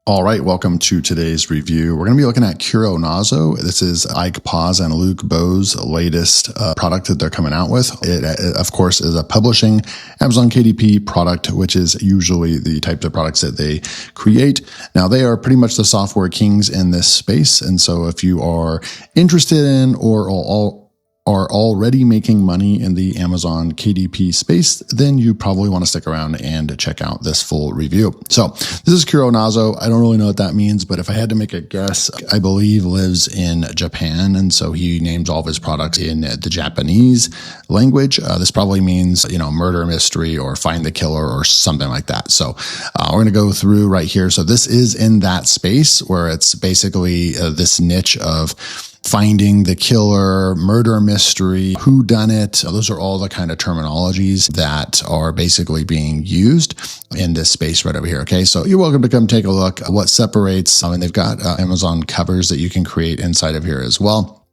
All right, welcome to today's review. We're going to be looking at KuroNazo. This is Ike Paz and Luke Bo's latest product that they're coming out with. It, of course, is a publishing Amazon KDP product, which is usually the types of products that they create. Now, they are pretty much the software kings in this space. And so if you are interested in or are already making money in the Amazon KDP space, then you probably want to stick around and check out this full review. So this is KuroNazo. I don't really know what that means, but if I had to make a guess, I believe lives in Japan. And so he names all of his products in the Japanese language. This probably means, murder mystery or find the killer or something like that. So we're going to go through right here. So this is in that space where it's basically this niche of finding the killer, murder mystery, who done it. Those are all the kind of terminologies that are basically being used in this space right over here. Okay, so you're welcome to come take a look at what separates. And they've got Amazon covers that you can create inside of here as well.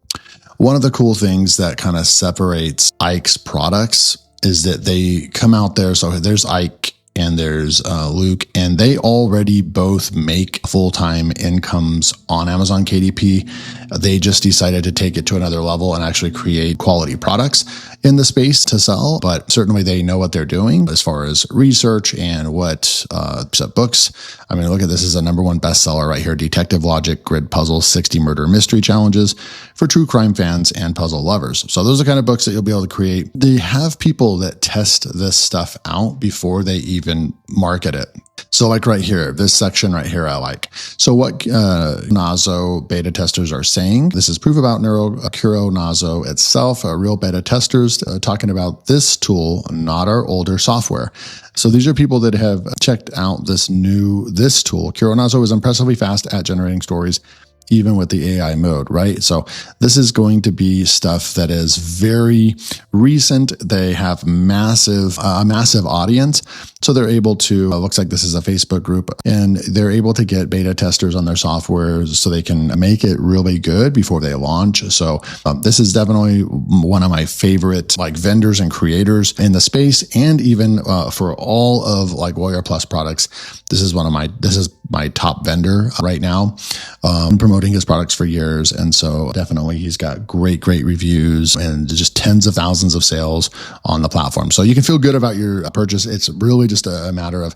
One of the cool things that kind of separates Ike's products is that they come out there. So there's Ike and there's Luke, and they already both make full-time incomes on Amazon KDP. They just decided to take it to another level and actually create quality products in the space to sell, but certainly they know what they're doing as far as research and what books. I mean, look at this is a #1 bestseller right here, Detective Logic Grid Puzzles, 60 Murder Mystery Challenges for true crime fans and puzzle lovers. So those are the kind of books that you'll be able to create. They have people that test this stuff out before they even market it. So like right here, this section right here, I like. So what Nazo beta testers are saying, this is proof about KuroNazo itself, real beta testers talking about this tool, not our older software. So these are people that have checked out this tool. KuroNazo is impressively fast at generating stories, even with the AI mode, right? So this is going to be stuff that is very recent. They have a massive audience. So they're able to, looks like this is a Facebook group, and they're able to get beta testers on their software so they can make it really good before they launch. So this is definitely one of my favorite vendors and creators in the space. And even for all of Warrior Plus products, this is my top vendor right now. Promoting his products for years. And so definitely he's got great reviews and just tens of thousands of sales on the platform. So you can feel good about your purchase. It's really just a matter of,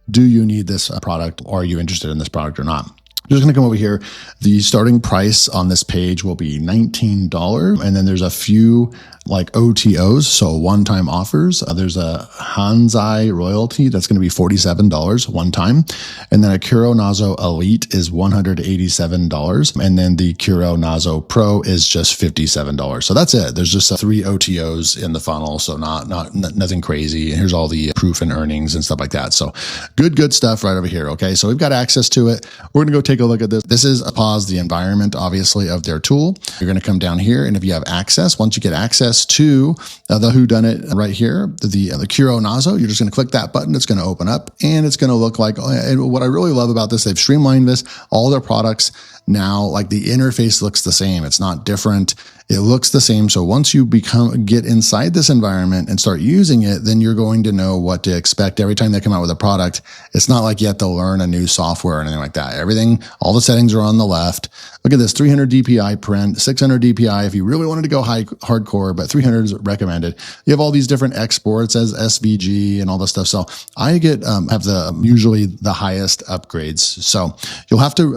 do you need this product? Or are you interested in this product or not? I'm just going to come over here. The starting price on this page will be $19. And then there's a few OTOs, so one-time offers. There's a Hanzai royalty that's going to be $47 one time. And then a KuroNazo Elite is $187. And then the KuroNazo Pro is just $57. So that's it. There's just 3 OTOs in the funnel. So nothing crazy. And here's all the proof and earnings and stuff like that. So good stuff right over here. Okay. So we've got access to it. We're going to go take a look at this. This is the environment, obviously, of their tool. You're going to come down here. And if you have access, once you get access to the whodunit right here, the KuroNazo, you're just going to click that button. It's going to open up and it's going to look like, and what I really love about this, they've streamlined this, all their products now, the interface looks the same. It's not different. It looks the same. So once you get inside this environment and start using it, then you're going to know what to expect every time they come out with a product. It's not like you have to learn a new software or anything like that. All the settings are on the left. Look at this, 300 DPI print, 600 DPI if you really wanted to go hardcore, but 300 is recommended. You have all these different exports as SVG and all this stuff. So I have usually the highest upgrades. So you'll have to,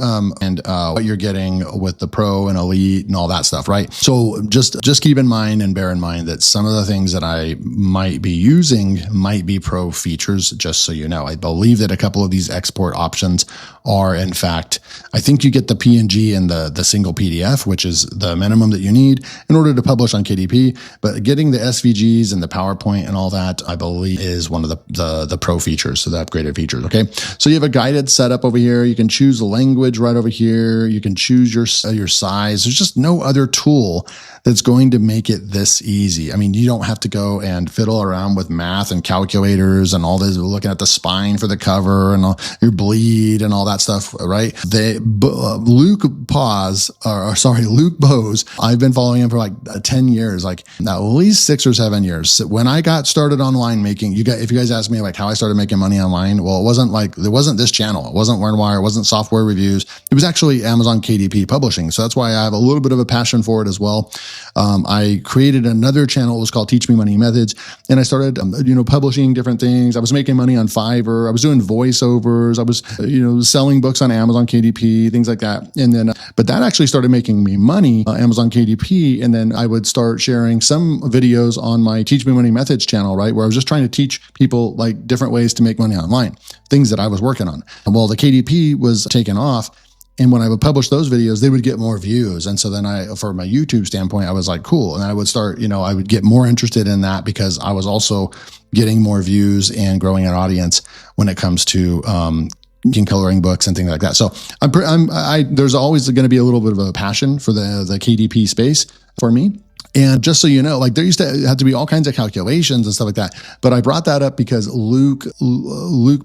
what you're getting with the Pro and Elite and all that stuff, right? So just keep in mind and bear in mind that some of the things that I might be using might be Pro features, just so you know. I believe that a couple of these export options are, in fact, I think you get the PNG and the single PDF, which is the minimum that you need in order to publish on KDP. But getting the SVGs and the PowerPoint and all that, I believe, is one of the Pro features, so the upgraded features. Okay, so you have a guided setup over here. You can choose the language right over here. You can choose your size. There's just no other tool that's going to make it this easy. I mean, you don't have to go and fiddle around with math and calculators and all this, looking at the spine for the cover and your bleed and all that stuff, right? Luke Luke Bose. I've been following him for like 10 years, like at least 6 or 7 years. So when I got started online making, if you guys ask me like how I started making money online, well, there wasn't this channel. It wasn't WearnWire. It wasn't software reviews. It was actually Amazon KDP publishing. So that's why I have a little bit of a passion for it as well. I created another channel. It was called Teach Me Money Methods. And I started, publishing different things. I was making money on Fiverr. I was doing voiceovers. I was, selling books on Amazon KDP, things like that. And then, but that actually started making me money, Amazon KDP. And then I would start sharing some videos on my Teach Me Money Methods channel, right? Where I was just trying to teach people like different ways to make money online, things that I was working on. And while the KDP was taken off, and when I would publish those videos, they would get more views. And so then for my YouTube standpoint, I was like, cool. And I would start, I would get more interested in that because I was also getting more views and growing an audience when it comes to, coloring books and things like that. So there's always going to be a little bit of a passion for the KDP space for me. And just so you know, like there used to have to be all kinds of calculations and stuff like that. But I brought that up because Luke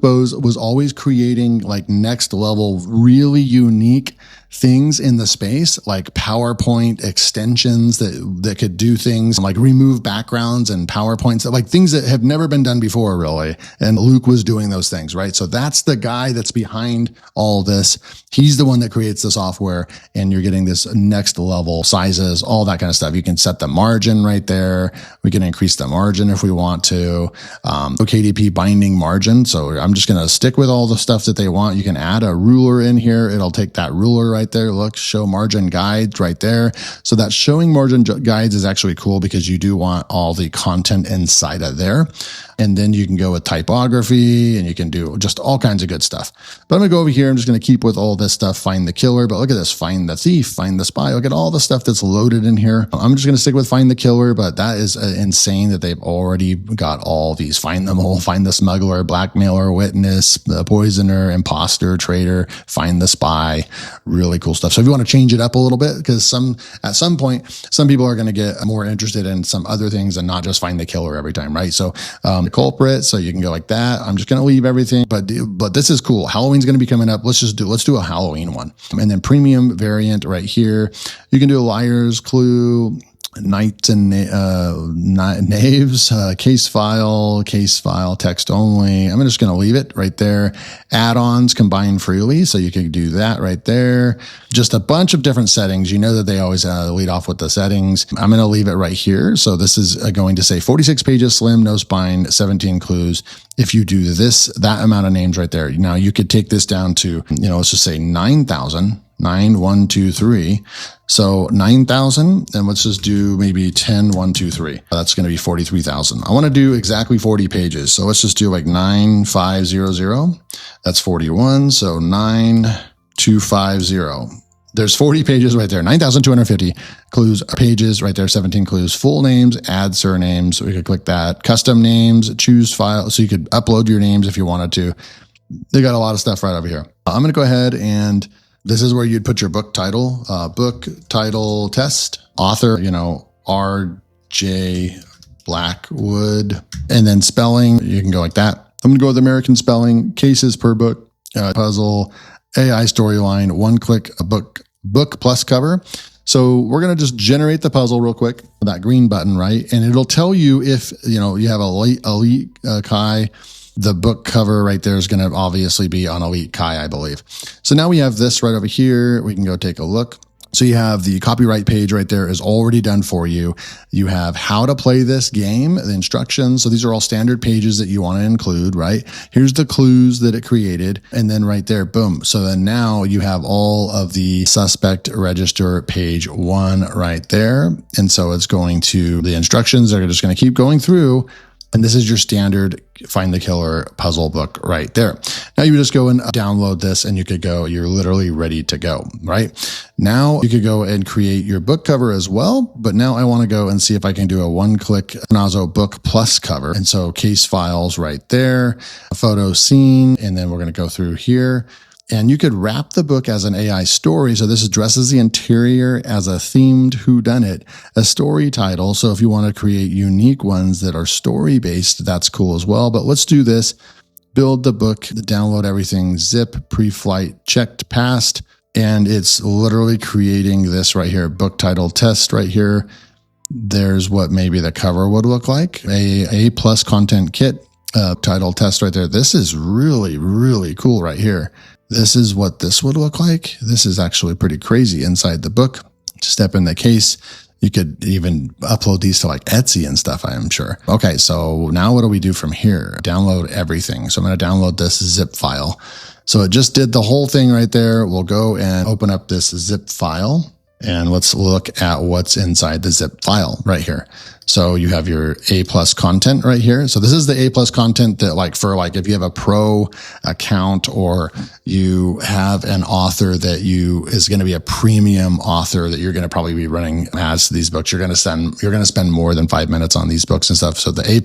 Bose was always creating like next level, really unique things in the space, like PowerPoint extensions that could do things like remove backgrounds and PowerPoints, like things that have never been done before, really. And Luke was doing those things, right? So that's the guy that's behind all this. He's the one that creates the software, and you're getting this next level sizes, all that kind of stuff. You can set the margin right there. We can increase the margin if we want to. KDP binding margin. So I'm just going to stick with all the stuff that they want. You can add a ruler in here. It'll take that ruler right there. Look, show margin guides right there. So that showing margin guides is actually cool because you do want all the content inside of there. And then you can go with typography and you can do just all kinds of good stuff. But I'm going to go over here. I'm just going to keep with all this stuff. Find the killer. But look at this. Find the thief. Find the spy. Look at all the stuff that's loaded in here. I'm just going to stick with find the killer. But that is insane that they've already got all these. Find them all. Find the smuggler, blackmailer, witness, the poisoner, imposter, traitor. Find the spy. Really cool stuff. So if you want to change it up a little bit, because at some point, some people are going to get more interested in some other things and not just find the killer every time, right? So the culprit, so you can go like that. I'm just going to leave everything, but this is cool. Halloween's going to be coming up. Let's do a Halloween one. And then premium variant right here. You can do a liar's clue, knights and knaves, case file, text only. I'm just going to leave it right there. Add-ons combine freely. So you can do that right there. Just a bunch of different settings. You know that they always lead off with the settings. I'm going to leave it right here. So this is going to say 46 pages, slim, no spine, 17 clues. If you do that amount of names right there, now you could take this down to, let's just say 9,000. 9, 1, 2, 3. So 9,000, and let's just do maybe 10, 1, 2, 3. That's going to be 43,000. I want to do exactly 40 pages. So let's just do like 9,500. That's 41. So 9,250. There's 40 pages right there. 9,250 clues, pages right there. 17 clues, full names, add surnames. We could click that. Custom names, choose file. So you could upload your names if you wanted to. They got a lot of stuff right over here. I'm going to go ahead and this is where you'd put your book title test, author, R.J. Blackwood, and then spelling. You can go like that. I'm going to go with American spelling, cases per book, puzzle, AI storyline, one click, a book plus cover. So we're going to just generate the puzzle real quick, that green button, right? And it'll tell you if, you have Elite Kai. The book cover right there is going to obviously be on Elite Kai, I believe. So now we have this right over here. We can go take a look. So you have the copyright page right there is already done for you. You have how to play this game, the instructions. So these are all standard pages that you want to include, right? Here's the clues that it created. And then right there, boom. So then now you have all of the suspect register page 1 right there. And so it's going to, the instructions are just going to keep going through. And this is your standard Find the Killer puzzle book right there. Now you just go and download this and you could go, you're literally ready to go, right? Now you could go and create your book cover as well. But now I want to go and see if I can do a one-click KuroNazo book plus cover. And so case files right there, photo scene, and then we're going to go through here. And you could wrap the book as an AI story. So this addresses the interior as a themed whodunit, a story title. So if you want to create unique ones that are story-based, that's cool as well. But let's do this. Build the book, download everything, zip, pre-flight, checked, passed. And it's literally creating this right here, book title test right here. There's what maybe the cover would look like, a plus content kit title test right there. This is really, really cool right here. This is what this would look like. This is actually pretty crazy inside the book. Step in the case. You could even upload these to like Etsy and stuff, I am sure. Okay, so now what do we do from here? Download everything. So I'm going to download this zip file. So it just did the whole thing right there. We'll go and open up this zip file and let's look at what's inside the zip file right here. So you have your A+ content right here. So this is the A+ content that like for like if you have a pro account or you have an author that is going to be a premium author that you're going to probably be running as these books. You're going to spend more than 5 minutes on these books and stuff. So the A+,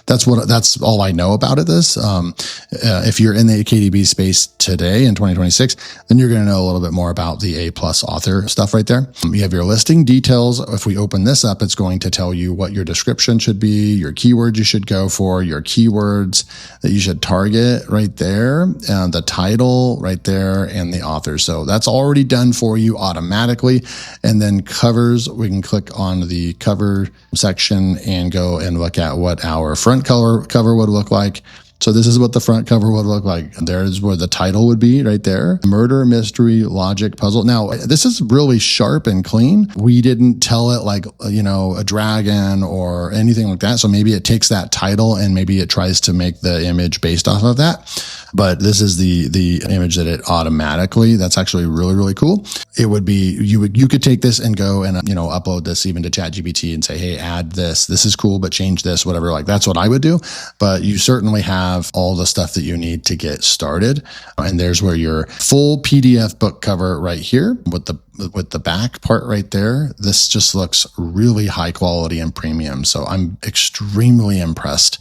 that's all I know about it. If you're in the KDP space today in 2026, then you're going to know a little bit more about the A+ author stuff right there. You have your listing details. If we open this up, it's going to tell you what your description should be, your keywords you should go for, your keywords that you should target right there, the title right there, and the author. So that's already done for you automatically. And then covers, we can click on the cover section and go and look at what our front cover would look like. So this is what the front cover would look like. There's where the title would be right there. Murder, mystery, logic, puzzle. Now, this is really sharp and clean. We didn't tell it like, a dragon or anything like that. So maybe it takes that title and maybe it tries to make the image based off of that. But this is the image that it automatically, that's actually really, really cool. It would be, you could take this and go and, upload this even to ChatGPT and say, hey, add this. This is cool, but change this, whatever. Like that's what I would do. But you certainly have all the stuff that you need to get started. And there's where your full PDF book cover right here with the back part right there. This just looks really high quality and premium. So I'm extremely impressed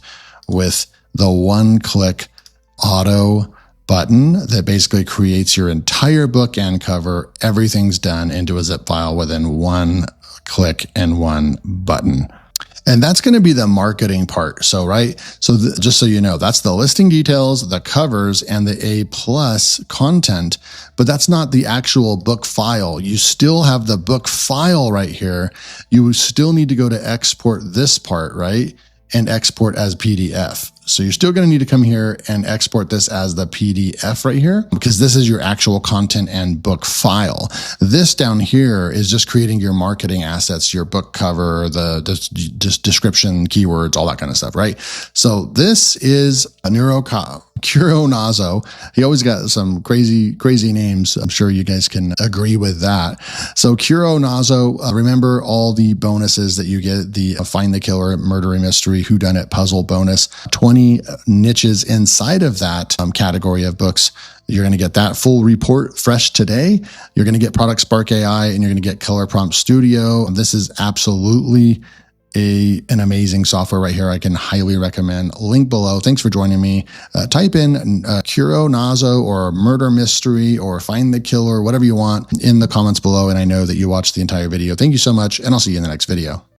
with the one-click auto button that basically creates your entire book and cover. Everything's done into a zip file within one click and one button. And that's going to be the marketing part. So, right. So just so you know, that's the listing details, the covers, and the A+ content, but that's not the actual book file. You still have the book file right here. You still need to go to export this part, right? And export as PDF. So you're still going to need to come here and export this as the PDF right here, because this is your actual content and book file. This down here is just creating your marketing assets, your book cover, the description, keywords, all that kind of stuff, right? So this is a KuroNazo. He always got some crazy names. I'm sure you guys can agree with that. So KuroNazo, remember all the bonuses that you get, the Find the Killer, Murder Mystery, Whodunit puzzle bonus, 20 niches inside of that category of books. You're going to get that full report fresh today. You're going to get Product Spark AI and you're going to get Color Prompt Studio. This is absolutely an amazing software right here. I can highly recommend. Link below. Thanks for joining me. Type in KuroNazo or Murder Mystery or Find the Killer, whatever you want in the comments below. And I know that you watched the entire video. Thank you so much. And I'll see you in the next video.